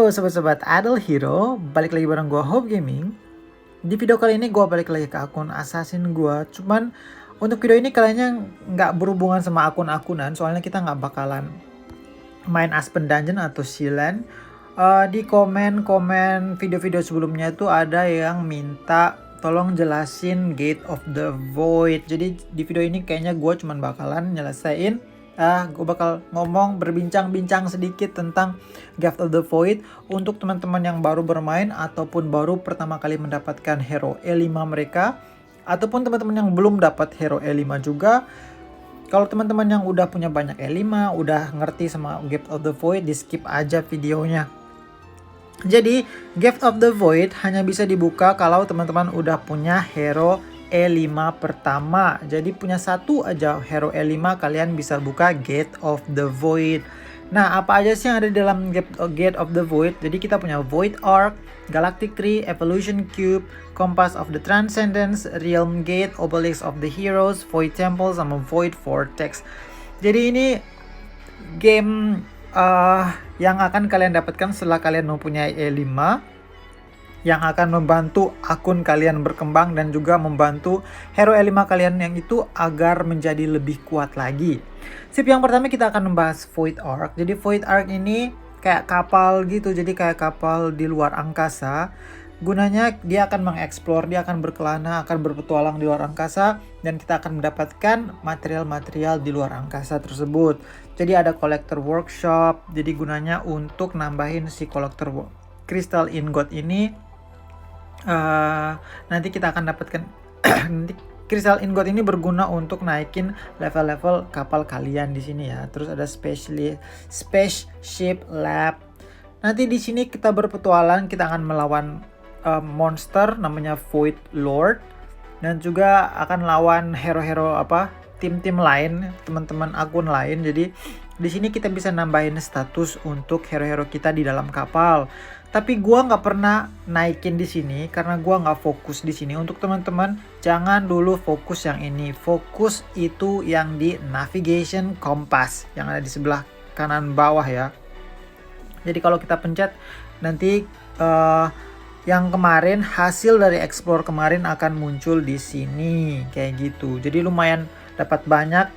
Halo sobat-sobat Adult Hero, balik lagi bareng gua Hope Gaming. Di video kali ini gua balik lagi ke akun assassin gua. Cuman untuk video ini kayaknya nggak berhubungan sama akun-akunan, soalnya kita nggak bakalan main Aspen Dungeon atau Sealand. Di komen-komen video-video sebelumnya itu ada yang minta tolong jelasin Gate of the Void. Jadi di video ini kayaknya gua cuman bakalan nyelesain gue bakal berbincang-bincang sedikit tentang Gate of the Void untuk teman-teman yang baru bermain ataupun baru pertama kali mendapatkan hero E5 mereka, ataupun teman-teman yang belum dapat hero E5 juga. Kalau teman-teman yang udah punya banyak E5, udah ngerti sama Gate of the Void, di skip aja videonya. Jadi Gate of the Void hanya bisa dibuka kalau teman-teman udah punya hero E5 pertama. Jadi punya satu aja hero E5 kalian bisa buka Gate of the Void. Nah, apa aja sih yang ada di dalam Gate of the Void? Jadi kita punya Void Ark, Galactic Tree, Evolution Cube, Compass of the Transcendence, Realm Gate, Obelisk of the Heroes, Void Temple, sama Void Vortex. Jadi ini game yang akan kalian dapatkan setelah kalian mempunyai E5, yang akan membantu akun kalian berkembang dan juga membantu hero E5 kalian yang itu agar menjadi lebih kuat lagi. Sip, yang pertama kita akan membahas Void Ark. Jadi Void Ark ini kayak kapal gitu, jadi kayak kapal di luar angkasa. Gunanya dia akan mengeksplor, dia akan berkelana, akan berpetualang di luar angkasa, dan kita akan mendapatkan material-material di luar angkasa tersebut. Jadi ada collector workshop, jadi gunanya untuk nambahin si collector crystal ingot ini. Nanti kita akan dapatkan nanti crystal ingot ini berguna untuk naikin level-level kapal kalian di sini ya. Terus ada spaceship lab. Nanti di sini kita berpetualang, kita akan melawan monster namanya Void Lord, dan juga akan lawan hero-hero tim-tim lain, teman-teman akun lain. Jadi di sini kita bisa nambahin status untuk hero-hero kita di dalam kapal. Tapi gua nggak pernah naikin di sini karena gua nggak fokus di sini. Untuk teman-teman jangan dulu fokus yang ini, fokus itu yang di navigation compass yang ada di sebelah kanan bawah ya. Jadi kalau kita pencet nanti yang kemarin hasil dari explore kemarin akan muncul di sini kayak gitu. Jadi lumayan dapat banyak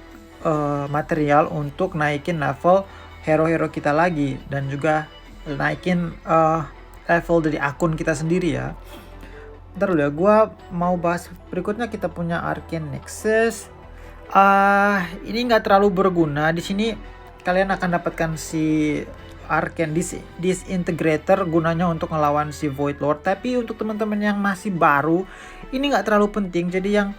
material untuk naikin level hero-hero kita lagi, dan juga naikin level dari akun kita sendiri ya. Ntar dulu ya, gue mau bahas berikutnya. Kita punya Arcane Nexus. Ini nggak terlalu berguna. Di sini kalian akan dapatkan si Arcane Disintegrator, gunanya untuk ngelawan si Void Lord. Tapi untuk teman-teman yang masih baru, ini nggak terlalu penting. Jadi yang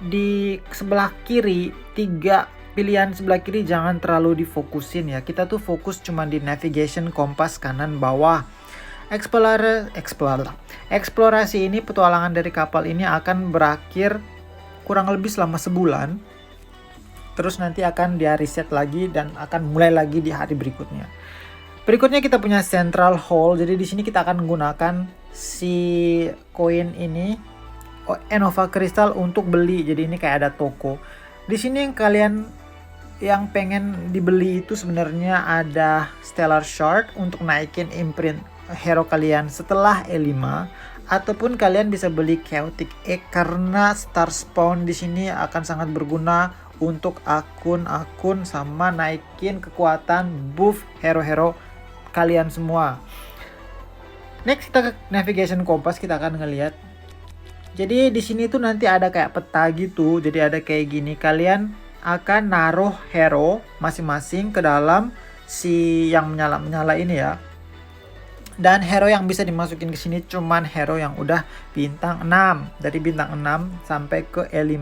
di sebelah kiri, 3 pilihan sebelah kiri jangan terlalu difokusin ya. Kita tuh fokus cuma di navigation kompas kanan bawah. Eksplorasi ini, petualangan dari kapal ini akan berakhir kurang lebih selama sebulan. Terus nanti akan dia reset lagi dan akan mulai lagi di hari berikutnya. Berikutnya kita punya Central Hall. Jadi di sini kita akan menggunakan si koin ini, Enova Crystal, untuk beli. Jadi ini kayak ada toko. Di sini yang pengen dibeli itu sebenarnya ada Stellar Shard untuk naikin imprint hero kalian setelah E5, ataupun kalian bisa beli Chaotic Egg karena Star Spawn di sini akan sangat berguna untuk akun-akun sama naikin kekuatan buff hero-hero kalian semua. Next kita ke navigation compass, kita akan ngelihat. Jadi di sini tuh nanti ada kayak peta gitu. Jadi ada kayak gini, kalian akan naruh hero masing-masing ke dalam si yang menyala ini ya. Dan hero yang bisa dimasukin ke sini cuman hero yang udah bintang 6. Dari bintang 6 sampai ke E5.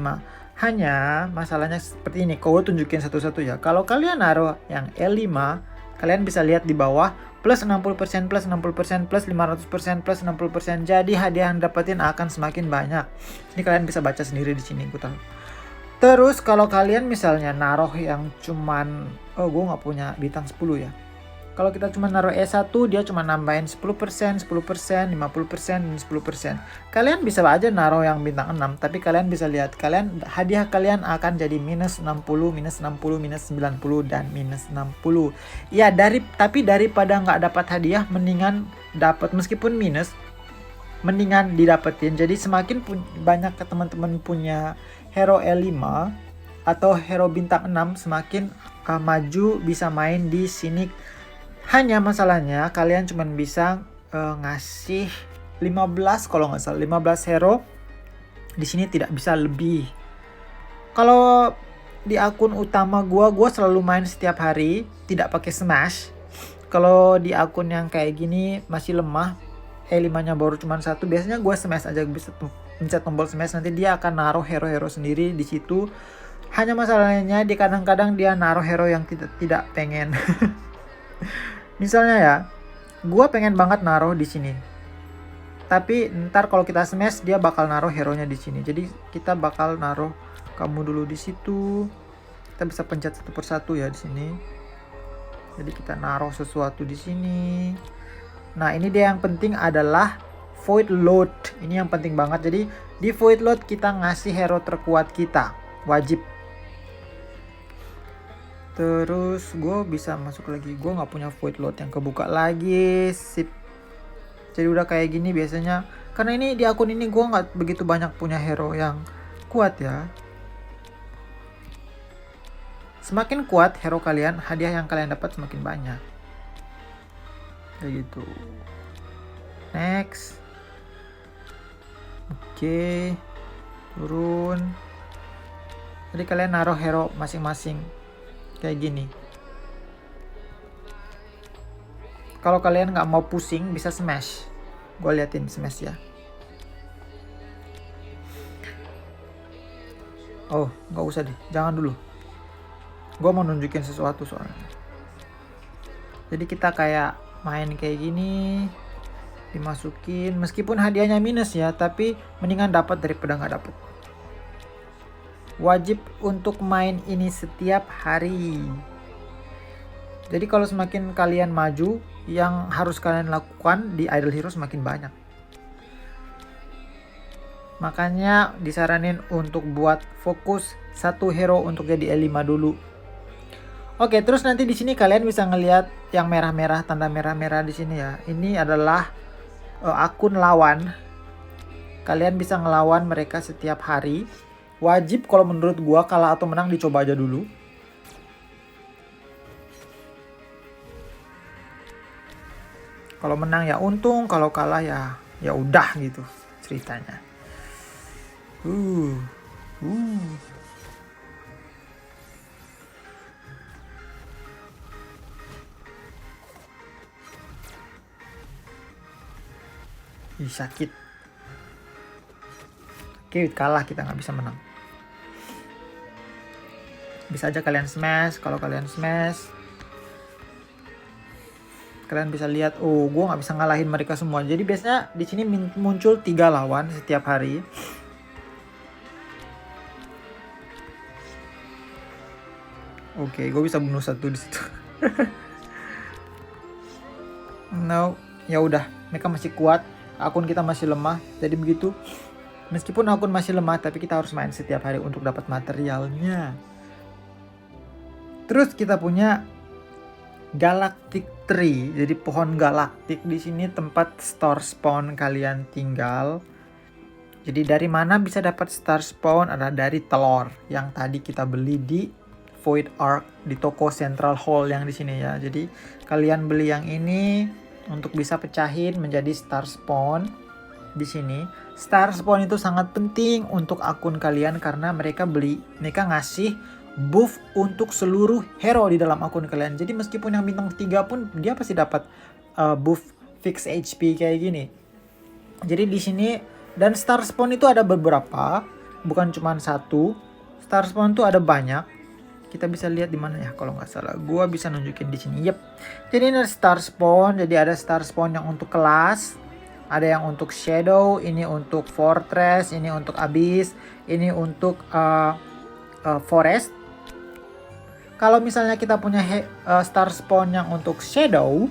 Hanya masalahnya seperti ini. Gue tunjukin satu-satu ya. Kalau kalian naruh yang E5, kalian bisa lihat di bawah plus 60%, plus 60%, plus 500%, plus 60%. Jadi hadiah yang dapetin akan semakin banyak. Ini kalian bisa baca sendiri di sini, gue tahu. Terus kalau kalian misalnya naruh yang cuman gue nggak punya bintang 10 ya. Kalau kita cuma naruh E1, dia cuma nambahin 10%, 10%, 50%, dan 10%. Kalian bisa aja naruh yang bintang 6, tapi kalian bisa lihat, hadiah kalian akan jadi minus 60, minus 60, minus 90, dan minus 60. Ya, tapi daripada nggak dapat hadiah, mendingan dapat meskipun minus, mendingan didapetin. Jadi semakin banyak teman-teman punya hero E5 atau hero bintang 6, semakin maju bisa main di sini. Hanya masalahnya kalian cuma bisa ngasih 15 kalau nggak salah, 15 hero. Di sini tidak bisa lebih. Kalau di akun utama gua selalu main setiap hari, tidak pakai smash. Kalau di akun yang kayak gini masih lemah, E5-nya baru cuma 1, biasanya gua smash aja, bisa pencet tombol smash, nanti dia akan naruh hero-hero sendiri di situ. Hanya masalahnya di kadang-kadang dia naruh hero yang tidak pengen. Misalnya ya, gua pengen banget naruh di sini. Tapi ntar kalau kita smash dia bakal naruh hero-nya di sini. Jadi kita bakal naruh kamu dulu di situ. Kita bisa pencet satu persatu ya di sini. Jadi kita naruh sesuatu di sini. Nah, ini dia yang penting adalah void load. Ini yang penting banget. Jadi di void load kita ngasih hero terkuat kita. Wajib. Terus gue bisa masuk lagi. Gue nggak punya void load yang kebuka lagi. Sip. Jadi udah kayak gini biasanya. Karena ini di akun ini gue nggak begitu banyak punya hero yang kuat ya. Semakin kuat hero kalian, hadiah yang kalian dapat semakin banyak. Kayak gitu. Next. Oke. Turun. Jadi kalian naruh hero masing-masing. Kayak gini. Kalau kalian nggak mau pusing, bisa smash. Gue liatin smash ya. Oh, nggak usah deh, jangan dulu. Gue mau nunjukin sesuatu soalnya. Jadi kita kayak main kayak gini, dimasukin. Meskipun hadiahnya minus ya, tapi mendingan dapat daripada nggak dapat. Wajib untuk main ini setiap hari. Jadi kalau semakin kalian maju, yang harus kalian lakukan di Idle Hero semakin banyak. Makanya disaranin untuk buat fokus satu hero untuk jadi E5 dulu. Oke, terus nanti di sini kalian bisa ngelihat yang merah-merah, tanda merah-merah di sini ya. Ini adalah akun lawan. Kalian bisa ngelawan mereka setiap hari. Wajib kalau menurut gua kalah atau menang dicoba aja dulu. Kalau menang ya untung, kalau kalah ya udah gitu ceritanya. Sakit. Oke, kalah, kita nggak bisa menang. Bisa aja kalian smash. Kalau kalian smash, kalian bisa lihat, oh, gue nggak bisa ngalahin mereka semua. Jadi biasanya di sini muncul 3 lawan setiap hari. Oke, gue bisa bunuh 1 di situ. No, ya udah, mereka masih kuat. Akun kita masih lemah. Jadi begitu. Meskipun akun masih lemah, tapi kita harus main setiap hari untuk dapat materialnya. Terus kita punya Galactic Tree. Jadi pohon galaktik di sini tempat star spawn kalian tinggal. Jadi dari mana bisa dapat star spawn? Adalah dari telur yang tadi kita beli di Void Ark di toko Central Hall yang di sini ya. Jadi kalian beli yang ini untuk bisa pecahin menjadi star spawn di sini. Star spawn itu sangat penting untuk akun kalian karena mereka ngasih buff untuk seluruh hero di dalam akun kalian. Jadi meskipun yang bintang 3 pun dia pasti dapat buff fix HP kayak gini. Jadi di sini, dan star spawn itu ada beberapa, bukan cuma 1. Star spawn itu ada banyak. Kita bisa lihat di mana ya kalau nggak salah. Gua bisa nunjukin di sini. Yep. Jadi ini ada star spawn. Jadi ada star spawn yang untuk kelas, ada yang untuk shadow, ini untuk fortress, ini untuk abyss, ini untuk forest. Kalau misalnya kita punya star spawn yang untuk shadow,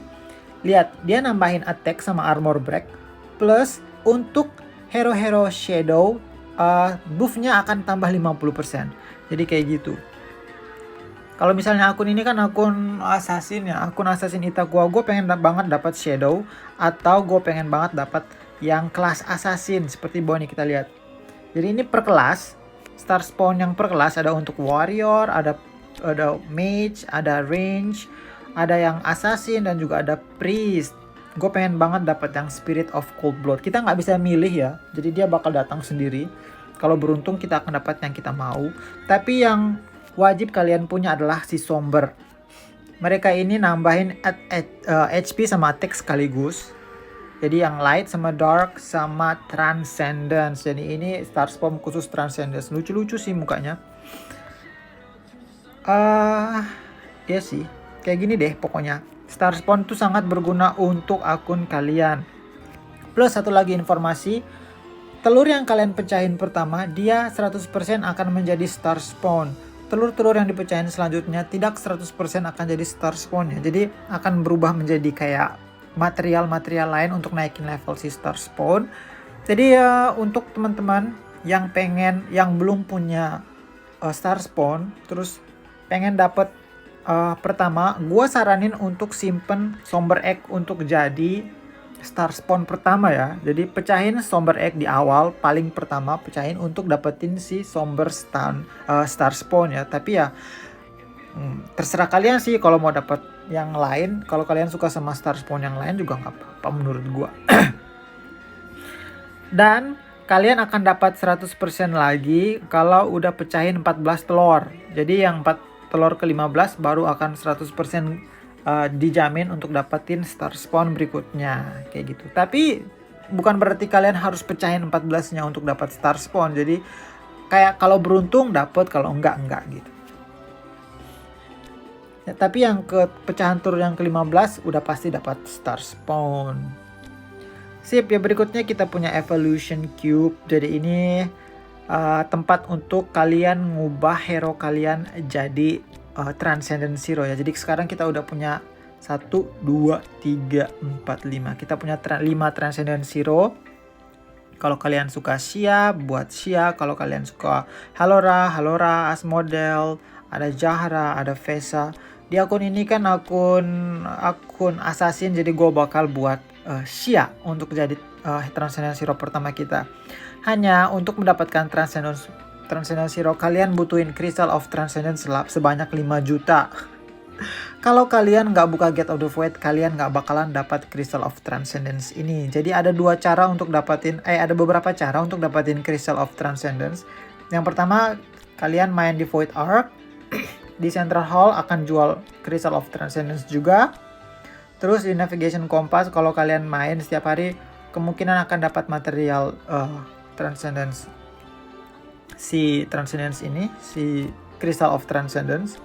lihat dia nambahin attack sama armor break, plus untuk hero-hero shadow buffnya akan tambah 50%. Jadi kayak gitu. Kalau misalnya akun ini kan akun assassin ya, akun assassin Itakua, gue pengen banget dapat shadow atau gue pengen banget dapat yang kelas assassin seperti bawah nih kita lihat. Jadi ini per kelas, star spawn yang per kelas ada untuk warrior, ada mage, ada range, ada yang assassin dan juga ada priest. Gue pengen banget dapat yang spirit of cold blood. Kita nggak bisa milih ya, jadi dia bakal datang sendiri. Kalau beruntung kita akan dapat yang kita mau. Tapi yang wajib kalian punya adalah si somber. Mereka ini nambahin HP sama attack sekaligus. Jadi yang light sama dark sama transcendence. Jadi ini star spawn khusus transcendence. Lucu-lucu sih mukanya. Ya sih. Kayak gini deh pokoknya. Star spawn tuh sangat berguna untuk akun kalian. Plus satu lagi informasi. Telur yang kalian pecahin pertama, dia 100% akan menjadi star spawn. Telur-telur yang dipecahin selanjutnya tidak 100% akan jadi star spawn ya. Jadi akan berubah menjadi kayak material-material lain untuk naikin level si star spawn. Jadi ya untuk teman-teman yang belum punya star spawn, terus pengen dapat pertama, gue saranin untuk simpen somber egg untuk jadi star spawn pertama ya. Jadi pecahin somber egg di awal, paling pertama pecahin untuk dapetin si somber star spawn ya. Tapi ya terserah kalian sih kalau mau dapat yang lain. Kalau kalian suka sama star spawn yang lain juga nggak apa-apa menurut gua. Dan kalian akan dapat 100% lagi kalau udah pecahin 14 telur. Jadi yang 4 telur ke-15 baru akan 100% dijamin untuk dapetin star spawn berikutnya kayak gitu. Tapi bukan berarti kalian harus pecahin 14-nya untuk dapat star spawn. Jadi kayak kalau beruntung dapat, kalau enggak gitu. Ya, tapi yang ke pecahan telur yang ke-15 udah pasti dapat star spawn. Sip, ya berikutnya kita punya evolution cube. Jadi ini tempat untuk kalian ngubah hero kalian jadi transcendence hero ya. Jadi sekarang kita udah punya 1, 2, 3, 4, 5. Kita punya 5 transcendence hero. Kalau kalian suka Xia, buat Xia. Kalau kalian suka Halora, Asmodel, ada Jahra, ada Vesa. Di akun ini kan akun assassin, jadi gue bakal buat Xia untuk jadi transcendence hero pertama kita. Hanya untuk mendapatkan transcendence hero kalian butuhin Crystal of Transcendence sebanyak 5 juta. Kalau kalian nggak buka Gate of the Void, kalian nggak bakalan dapat Crystal of Transcendence ini. Jadi ada ada beberapa cara untuk dapatin Crystal of Transcendence. Yang pertama, kalian main di Void Ark. Di Central Hall akan jual Crystal of Transcendence juga. Terus di Navigation Compass, kalau kalian main setiap hari, kemungkinan akan dapat material Transcendence. Si Transcendence ini, si Crystal of Transcendence.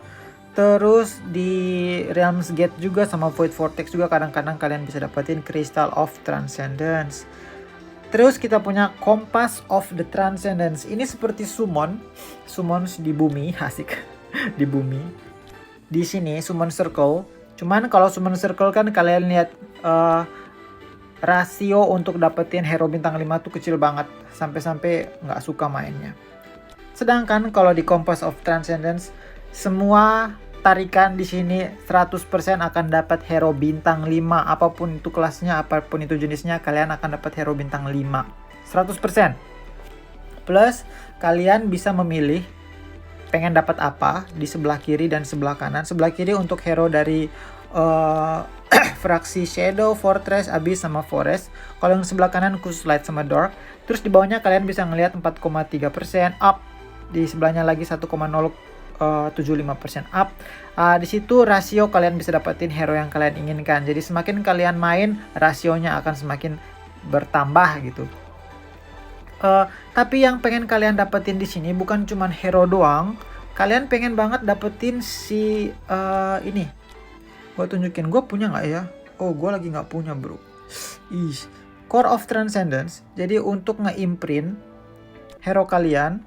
Terus di Realms Gate juga sama Void Vortex juga kadang-kadang kalian bisa dapetin Crystal of Transcendence. Terus kita punya Compass of the Transcendence. Ini seperti summons di bumi, asik. Di bumi. Di sini summon circle. Cuman kalau summon circle kan kalian lihat rasio untuk dapetin hero bintang 5 tuh kecil banget. Sampai-sampai nggak suka mainnya. Sedangkan kalau di Compass of Transcendence, semua tarikan di sini 100% akan dapat hero bintang 5. Apapun itu kelasnya, apapun itu jenisnya, kalian akan dapat hero bintang 5. 100%. Plus, kalian bisa memilih pengen dapat apa di sebelah kiri dan sebelah kanan. Sebelah kiri untuk hero dari fraksi Shadow, Fortress, Abyss, sama Forest. Kalau yang sebelah kanan khusus Light sama Dark. Terus di bawahnya kalian bisa ngelihat 4,3% up. Di sebelahnya lagi 1,075% up. Di situ rasio kalian bisa dapetin hero yang kalian inginkan. Jadi semakin kalian main, rasionya akan semakin bertambah gitu. Tapi yang pengen kalian dapetin di sini bukan cuman hero doang. Kalian pengen banget dapetin si ini. Gue tunjukin, gue punya nggak ya? Oh, gue lagi nggak punya bro. Core of Transcendence. Jadi untuk nge-imprint hero kalian,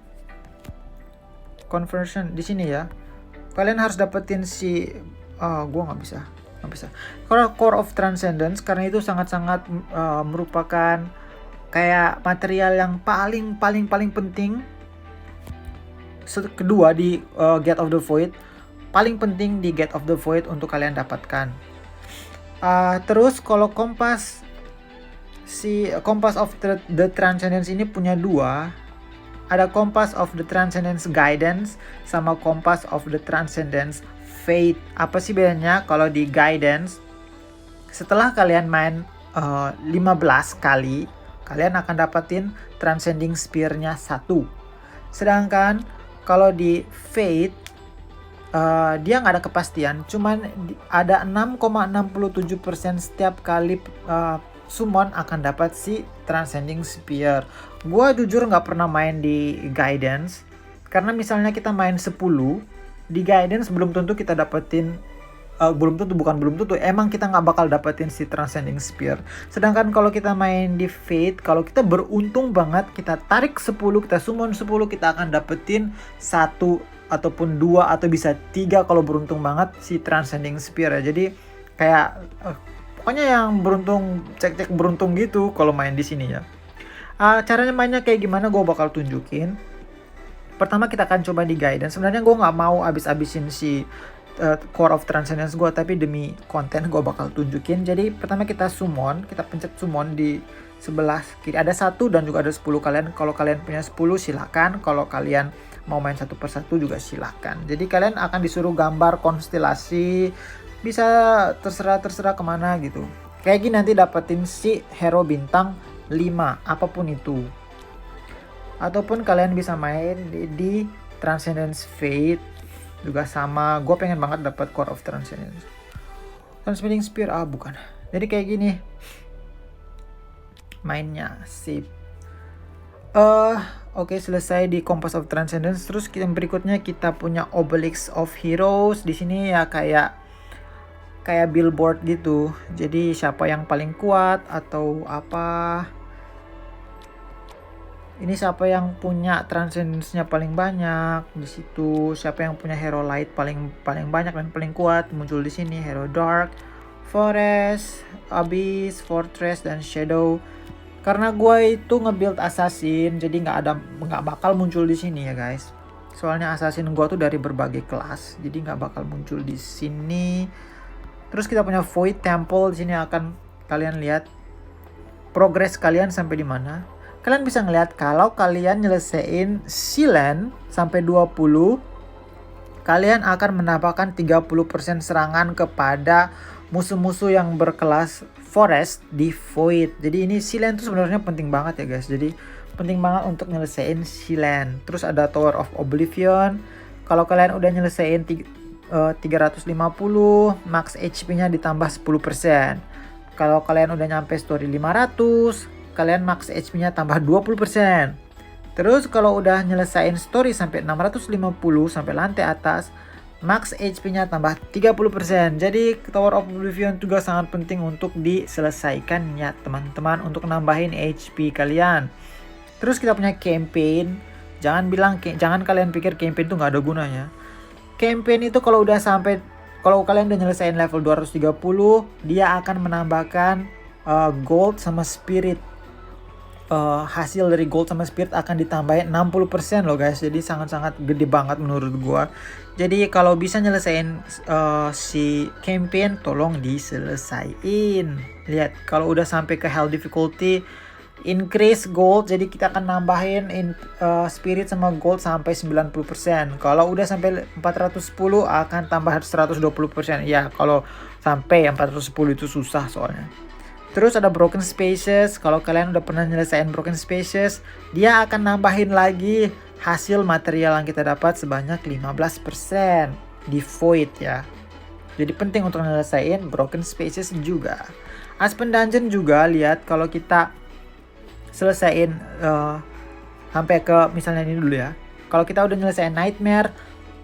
conversion di sini ya. kalian harus dapetin si gua nggak bisa. Kalau Core of Transcendence, karena itu sangat-sangat merupakan kayak material yang paling penting. Kedua di Gate of the Void, paling penting di Gate of the Void untuk kalian dapatkan. Terus kalau kompas of the Transcendence ini punya dua. Ada Compass of the Transcendence Guidance sama Compass of the Transcendence Fate. Apa sih bedanya? Kalau di Guidance, setelah kalian main 15 kali, kalian akan dapetin Transcending Spear-nya 1. Sedangkan kalau di Fate, dia nggak ada kepastian, cuman ada 6,67% setiap kali summon akan dapat si Transcending Spear. Gua jujur nggak pernah main di Guidance, karena misalnya kita main 10 di Guidance belum tentu kita dapetin, emang kita nggak bakal dapetin si Transcending Spear. Sedangkan kalau kita main di Fate, kalau kita beruntung banget, kita tarik 10, kita summon 10, kita akan dapetin 1 ataupun 2 atau bisa 3 kalau beruntung banget si Transcending Spear ya. Jadi kayak pokoknya yang beruntung, cek beruntung gitu kalau main di sini ya. Caranya mainnya kayak gimana gue bakal tunjukin. Pertama kita akan coba di Guidance. Sebenarnya gue nggak mau abis-abisin si Core of Transcendence gue, tapi demi konten gue bakal tunjukin. Jadi pertama kita summon, kita pencet summon di sebelah kiri. Ada 1 dan juga ada 10 kalian. Kalau kalian punya 10 silakan. Kalau kalian mau main satu persatu juga silakan. Jadi kalian akan disuruh gambar konstelasi, bisa terserah kemana gitu. Kayak gini nanti dapetin si hero bintang 5 apapun itu. Ataupun kalian bisa main di Transcendence Fate juga sama. Gue pengen banget dapat Core of Transcendence. Transcending Spear bukan. Jadi kayak gini mainnya, sip. Oke, selesai di Compass of Transcendence. Terus yang berikutnya kita punya Obelisk of Heroes. Di sini ya kayak billboard gitu. Jadi siapa yang paling kuat atau apa. Ini siapa yang punya Transcendence-nya paling banyak di situ. Siapa yang punya Hero Light paling banyak dan paling kuat muncul di sini. Hero Dark, Forest, Abyss, Fortress dan Shadow. Karena gue itu nge-build Assassin, jadi nggak bakal muncul di sini ya guys. Soalnya Assassin gue tuh dari berbagai kelas, jadi nggak bakal muncul di sini. Terus kita punya Void Temple. Di sini akan kalian lihat progres kalian sampai di mana. Kalian bisa ngeliat kalau kalian nyelesain Sealand sampai 20, kalian akan menambahkan 30% serangan kepada musuh-musuh yang berkelas Forest di Void. Jadi ini Sealand tuh sebenarnya penting banget ya guys. Jadi penting banget untuk nyelesain Sealand. Terus ada Tower of Oblivion. Kalau kalian udah nyelesain 350, max HP-nya ditambah 10%. Kalau kalian udah nyampe story 500, kalian max HP-nya tambah 20%. Terus kalau udah nyelesain story sampai 650 sampai lantai atas, max HP-nya tambah 30%. Jadi Tower of Oblivion juga sangat penting untuk diselesaikan ya teman-teman, untuk nambahin HP kalian. Terus kita punya campaign. Jangan kalian pikir campaign itu nggak ada gunanya. Campaign itu kalau kalian udah nyelesain level 230, dia akan menambahkan gold sama spirit. Hasil dari gold sama spirit akan ditambahin 60% loh guys. Jadi sangat-sangat gede banget menurut gua. Jadi kalau bisa nyelesain si campaign, tolong diselesain. Lihat, kalau udah sampai ke hell difficulty, increase gold, jadi kita akan nambahin spirit sama gold sampai 90%. Kalau udah sampai 410 akan tambah 120%. Ya, kalau sampai 410 itu susah soalnya. Terus ada Broken Spaces. Kalau kalian udah pernah nyelesain Broken Spaces, dia akan nambahin lagi hasil material yang kita dapat sebanyak 15% di Void ya. Jadi penting untuk nyelesain Broken Spaces juga. Aspen Dungeon juga, lihat kalau kita selesaiin sampai ke misalnya ini dulu ya. Kalau kita udah nyelesain Nightmare,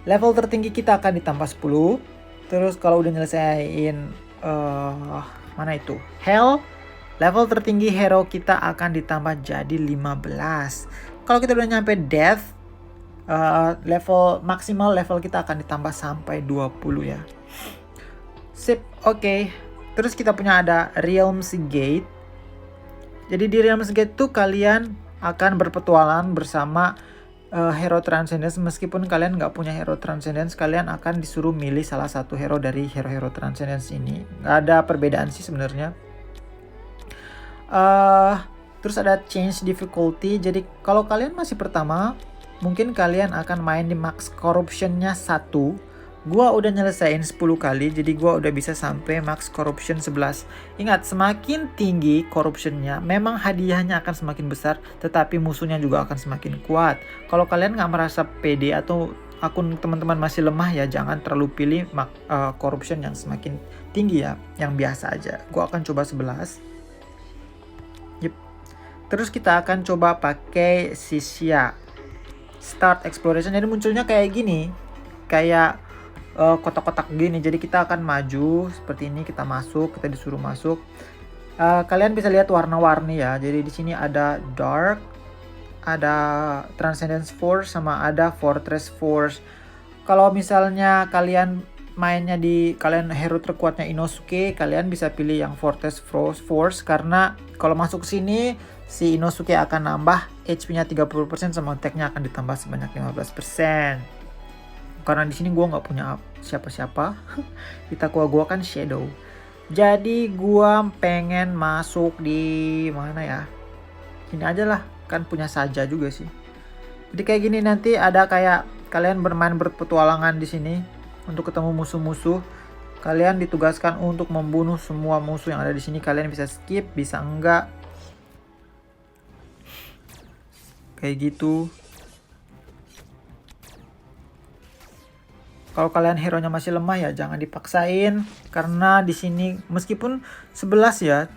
level tertinggi kita akan ditambah 10. Terus kalau udah nyelesain mana itu? Hell, level tertinggi hero kita akan ditambah jadi 15. Kalau kita udah nyampe Death, level maksimal level kita akan ditambah sampai 20 ya. Sip, oke. Terus kita punya ada Realms Gate. Jadi di Realms Gate tuh kalian akan berpetualang bersama Hero Transcendence. Meskipun kalian nggak punya Hero Transcendence, kalian akan disuruh milih salah satu hero dari hero-hero Transcendence ini. Nggak ada perbedaan sih sebenarnya. Terus ada change difficulty. Jadi kalau kalian masih pertama, mungkin kalian akan main di max corruption-nya 1. Gua udah nyelesain 10 kali, jadi gua udah bisa sampai max corruption 11. Ingat, semakin tinggi corruption-nya, memang hadiahnya akan semakin besar, tetapi musuhnya juga akan semakin kuat. Kalau kalian nggak merasa pede atau akun teman-teman masih lemah ya, jangan terlalu pilih corruption yang semakin tinggi ya, yang biasa aja. Gua akan coba 11. Yep. Terus kita akan coba pakai Sisia. Start exploration, jadi munculnya kayak gini, kayak kotak-kotak gini. Jadi kita akan maju seperti ini, kita masuk, kita disuruh masuk. Kalian bisa lihat warna-warni ya. Jadi di sini ada Dark, ada Transcendence Force, sama ada Fortress Force. Kalau misalnya kalian mainnya kalian hero terkuatnya Inosuke, kalian bisa pilih yang Fortress Force karena kalau masuk sini si Inosuke akan nambah HP-nya 30% sama attack-nya akan ditambah sebanyak 15%. Karena di sini gue nggak punya siapa-siapa. Itakua gue kan Shadow. Jadi gue pengen masuk di mana ya? Ini aja lah, kan punya Saja juga sih. Jadi kayak gini, nanti ada kayak kalian bermain berpetualangan di sini untuk ketemu musuh-musuh. Kalian ditugaskan untuk membunuh semua musuh yang ada di sini. Kalian bisa skip, bisa enggak. Kayak gitu. Kalau kalian hero-nya masih lemah ya jangan dipaksain, karena di sini meskipun 11 ya,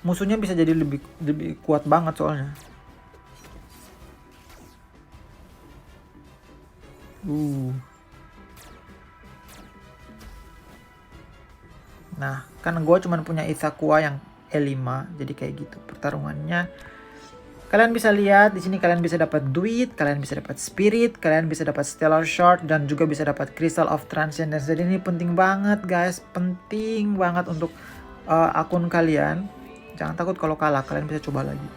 musuhnya bisa jadi lebih kuat banget soalnya. Nah, kan gue cuma punya Itakua yang E5, jadi kayak gitu pertarungannya. Kalian bisa lihat di sini, kalian bisa dapat duit, kalian bisa dapat spirit, kalian bisa dapat stellar shard, dan juga bisa dapat crystal of transcendence. Jadi ini penting banget guys, penting banget untuk akun kalian. Jangan takut kalau kalah, kalian bisa coba lagi.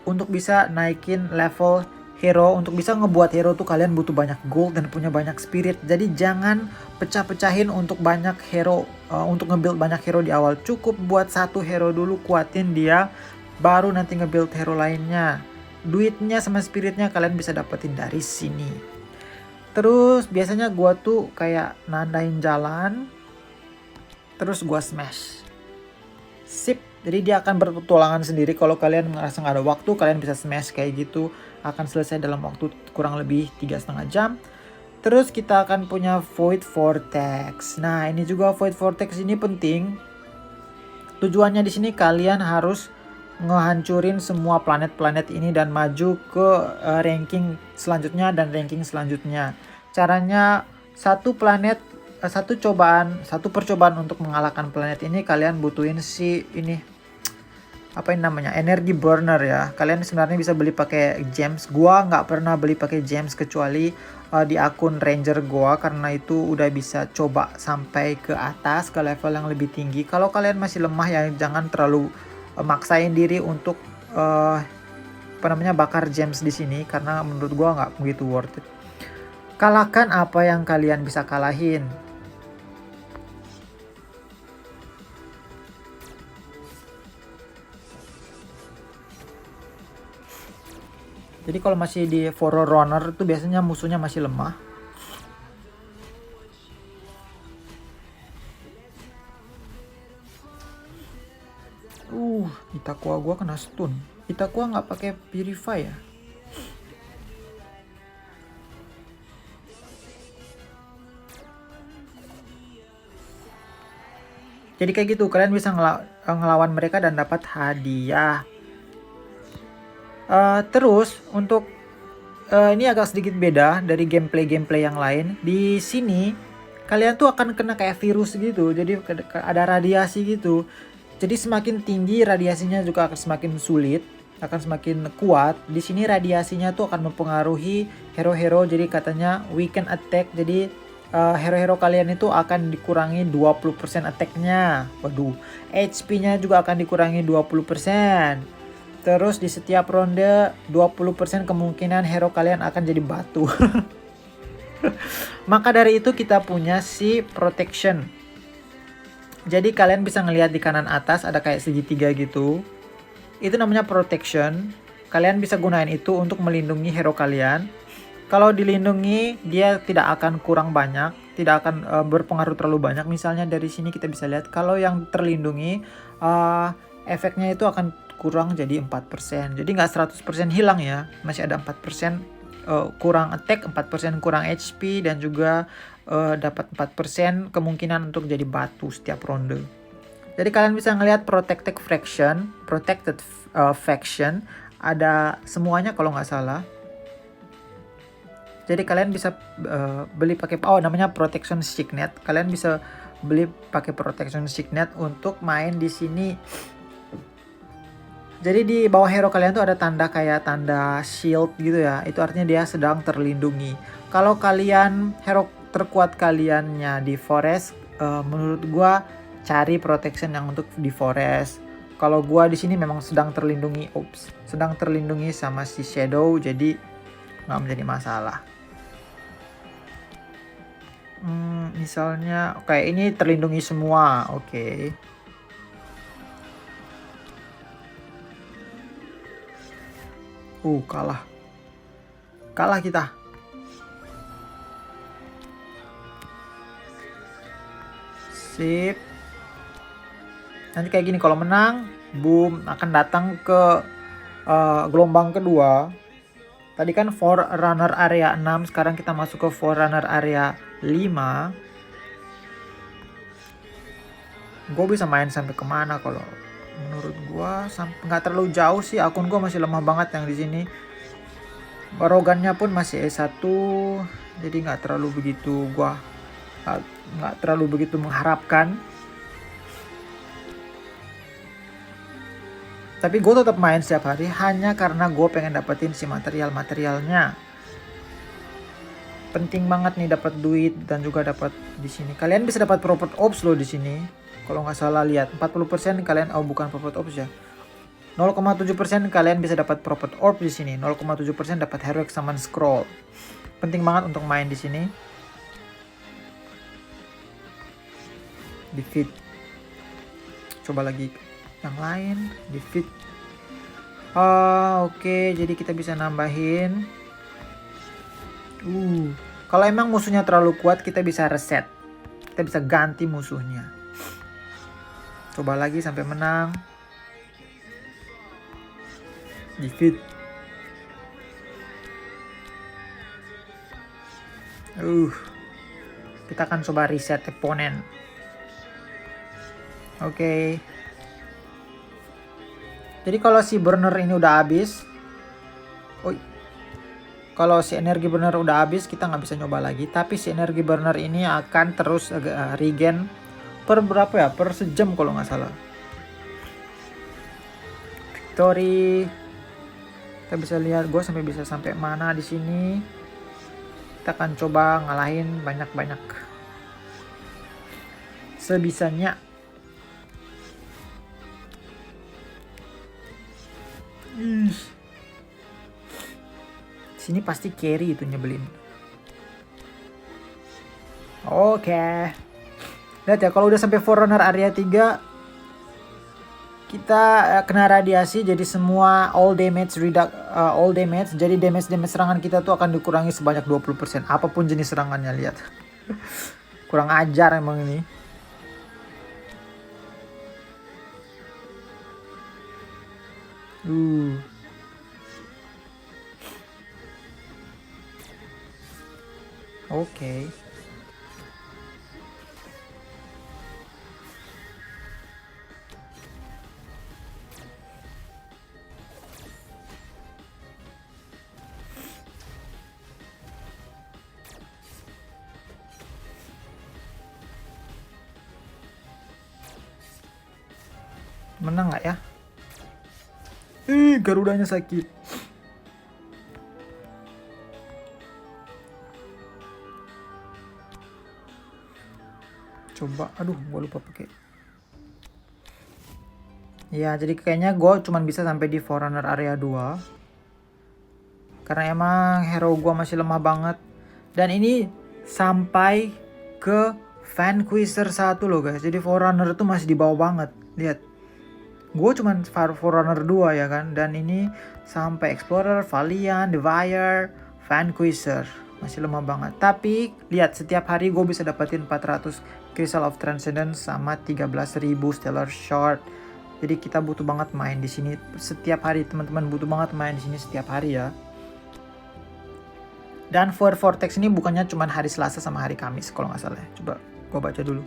Untuk bisa naikin level hero, untuk bisa ngebuat hero tuh kalian butuh banyak gold dan punya banyak spirit. Jadi jangan pecah-pecahin untuk banyak hero, untuk nge-build banyak hero di awal. Cukup buat satu hero dulu, kuatin dia, baru nanti nge-build hero lainnya. Duitnya sama spiritnya kalian bisa dapetin dari sini. Terus biasanya gua tuh kayak nandain jalan, terus gua smash. Sip, jadi dia akan berpetualangan sendiri. Kalau kalian ngerasa nggak ada waktu, kalian bisa smash kayak gitu. Akan selesai dalam waktu kurang lebih 3,5 jam. Terus kita akan punya Void Vortex. Nah ini juga Void Vortex ini penting. Tujuannya di sini kalian harus ngehancurin semua planet-planet ini dan maju ke ranking selanjutnya dan ranking selanjutnya. Caranya satu percobaan untuk mengalahkan planet ini, kalian butuhin ini apa yang namanya energy burner ya. Kalian sebenarnya bisa beli pakai gems. Gua nggak pernah beli pakai gems kecuali di akun ranger gua, karena itu udah bisa coba sampai ke atas ke level yang lebih tinggi. Kalau kalian masih lemah ya jangan terlalu maksain diri untuk bakar gems di sini, karena menurut gua nggak begitu worth it. Kalahkan apa yang kalian bisa kalahin. Jadi kalau masih di Forerunner itu biasanya musuhnya masih lemah. Itakua gua kena stun. Itakua nggak pakai purify ya. Jadi kayak gitu, kalian bisa ngelawan mereka dan dapat hadiah. Terus untuk ini agak sedikit beda dari gameplay yang lain. Di sini kalian tuh akan kena kayak virus gitu. Jadi ada radiasi gitu. Jadi semakin tinggi radiasinya juga akan semakin sulit. akan semakin kuat. Di sini radiasinya tuh akan mempengaruhi hero-hero. Jadi katanya weaken attack. Jadi hero-hero kalian itu akan dikurangi 20% attack-nya. Waduh, HP-nya juga akan dikurangi 20%. Terus di setiap ronde 20% kemungkinan hero kalian akan jadi batu. Maka dari itu kita punya si protection. Jadi kalian bisa ngelihat di kanan atas ada kayak segitiga gitu. Itu namanya protection. Kalian bisa gunain itu untuk melindungi hero kalian. Kalau dilindungi dia tidak akan kurang banyak, tidak akan berpengaruh terlalu banyak. Misalnya dari sini kita bisa lihat kalau yang terlindungi efeknya itu akan kurang jadi 4%. Jadi nggak 100% hilang ya, masih ada 4% kurang attack, 4% kurang HP, dan juga dapat 4% kemungkinan untuk jadi batu setiap ronde. Jadi kalian bisa ngelihat protected faction ada semuanya kalau nggak salah. Jadi kalian bisa beli pakai namanya protection signet. Kalian bisa beli pakai protection signet untuk main di sini. Jadi di bawah hero kalian tuh ada tanda kayak tanda shield gitu ya. Itu artinya dia sedang terlindungi. Kalau kalian hero terkuat kaliannya di forest, menurut gua cari protection yang untuk di forest. Kalau gua di sini memang sedang terlindungi, sedang terlindungi sama si shadow, jadi nggak menjadi masalah. Misalnya kayak ini terlindungi semua, oke. Kalah kita. Sip. Nanti kayak gini, kalau menang, boom, akan datang ke gelombang kedua. Tadi kan Forerunner area 6, sekarang kita masuk ke Forerunner area 5. Gue bisa main sampai kemana kalau menurut gue nggak terlalu jauh sih. Akun gue masih lemah banget yang di sini. Barogannya pun masih E1, jadi nggak terlalu begitu mengharapkan. Tapi gue tetap main setiap hari hanya karena gue pengen dapetin si materialnya. Penting banget nih dapat duit dan juga dapat di sini. Kalian bisa dapat Prophet Orbs loh di sini. Kalau nggak salah lihat 40% kalian bukan Prophet Orbs ya. 0,7% kalian bisa dapat Prophet Orb di sini. 0,7% dapat Heroic Summon Scroll. Penting banget untuk main di sini. Defeat. Coba lagi yang lain, defeat. Oke, jadi kita bisa nambahin. Kalau emang musuhnya terlalu kuat, kita bisa reset. Kita bisa ganti musuhnya. Coba lagi sampai menang. Defeat. Kita akan coba reset opponent. Oke. Jadi kalau si burner ini udah habis, kalau si energi burner udah habis, kita nggak bisa nyoba lagi. Tapi si energi burner ini akan terus regen per berapa ya? Per sejam kalau nggak salah. Victory. Kita bisa lihat gue bisa sampai mana di sini. Kita akan coba ngalahin banyak-banyak sebisanya. Sini pasti carry itu nyebelin. Oke. Lihat ya, kalau udah sampai Forerunner area 3, kita kena radiasi, jadi semua all damage, jadi damage serangan kita tuh akan dikurangi sebanyak 20%. Apapun jenis serangannya, lihat. Kurang ajar emang ini. Oke. Menang nggak ya? Garudanya sakit. Coba, aduh, gue lupa pakai. Ya, jadi kayaknya gue cuman bisa sampai di Forerunner area 2. Karena emang hero gue masih lemah banget. Dan ini sampai ke Vanquisher 1 loh guys. Jadi Forerunner itu masih di bawah banget. Lihat. Gue cuman Forerunner 2 ya kan. Dan ini sampai Explorer, Valiant, Devier, Vanquisher. Masih lemah banget. Tapi lihat, setiap hari gue bisa dapetin 400 Crystal of Transcendence sama 13.000 Stellar Shard. Jadi kita butuh banget main di sini setiap hari, teman-teman butuh banget main di sini setiap hari ya. Dan for Vortex ini bukannya cuma hari Selasa sama hari Kamis kalau nggak salah. Coba gue baca dulu.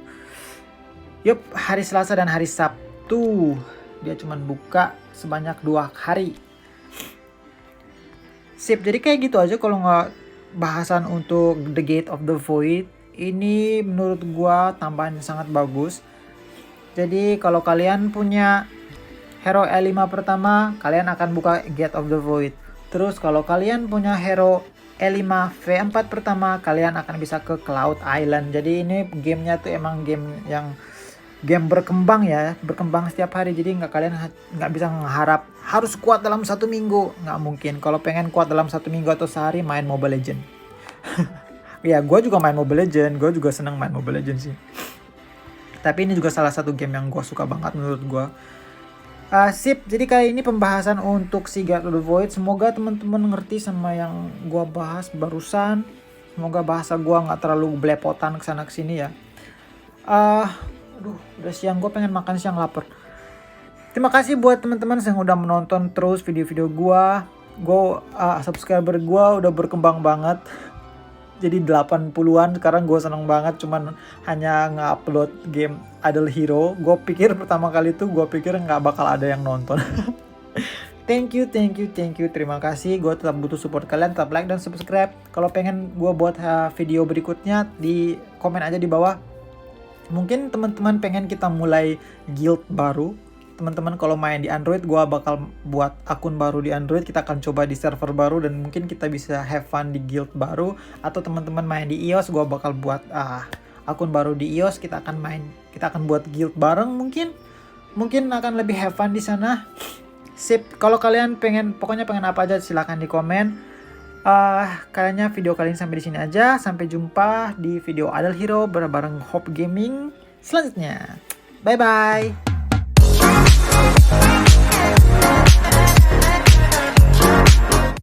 Yup, hari Selasa dan hari Sabtu. Dia cuma buka sebanyak 2 hari. Sip, jadi kayak gitu aja kalau nggak bahasan untuk The Gate of the Void. Ini menurut gua tambahan yang sangat bagus. Jadi kalau kalian punya hero E5 pertama, kalian akan buka Gate of the Void. Terus kalau kalian punya hero E5 V4 pertama, kalian akan bisa ke Cloud Island. Jadi ini gamenya tuh emang game berkembang ya, berkembang setiap hari. Jadi kalian nggak bisa mengharap harus kuat dalam 1 minggu, nggak mungkin. Kalau pengen kuat dalam 1 minggu atau sehari, main Mobile Legend. Ya, gue juga main Mobile Legend, gue juga seneng main Mobile Legend sih. Tapi ini juga salah satu game yang gue suka banget menurut gue. Sip, jadi kali ini pembahasan untuk si Gate of the Void. Semoga teman-teman ngerti sama yang gue bahas barusan. Semoga bahasa gue nggak terlalu belepotan kesana kesini ya. Aduh, udah siang, gue pengen makan siang, lapar. Terima kasih buat teman-teman yang udah menonton terus video-video gue. Subscriber gue udah berkembang banget. Jadi 80-an, sekarang gue seneng banget cuman hanya nge-upload game Idle Hero. Gue pikir pertama kali tuh nggak bakal ada yang nonton. Thank you. Terima kasih. Gue tetap butuh support kalian, tetap like dan subscribe. Kalau pengen gue buat video berikutnya, di komen aja di bawah. Mungkin teman-teman pengen kita mulai guild baru. Teman-teman kalau main di Android, gue bakal buat akun baru di Android. Kita akan coba di server baru dan mungkin kita bisa have fun di guild baru. Atau teman-teman main di iOS, gue bakal buat akun baru di iOS. Kita akan buat guild bareng mungkin akan lebih have fun di sana. Sip, kalau kalian pengen apa aja silahkan di komen. Kayaknya video kali ini sampai di sini aja. Sampai jumpa di video Idle Hero bareng Hope Gaming selanjutnya. Bye bye.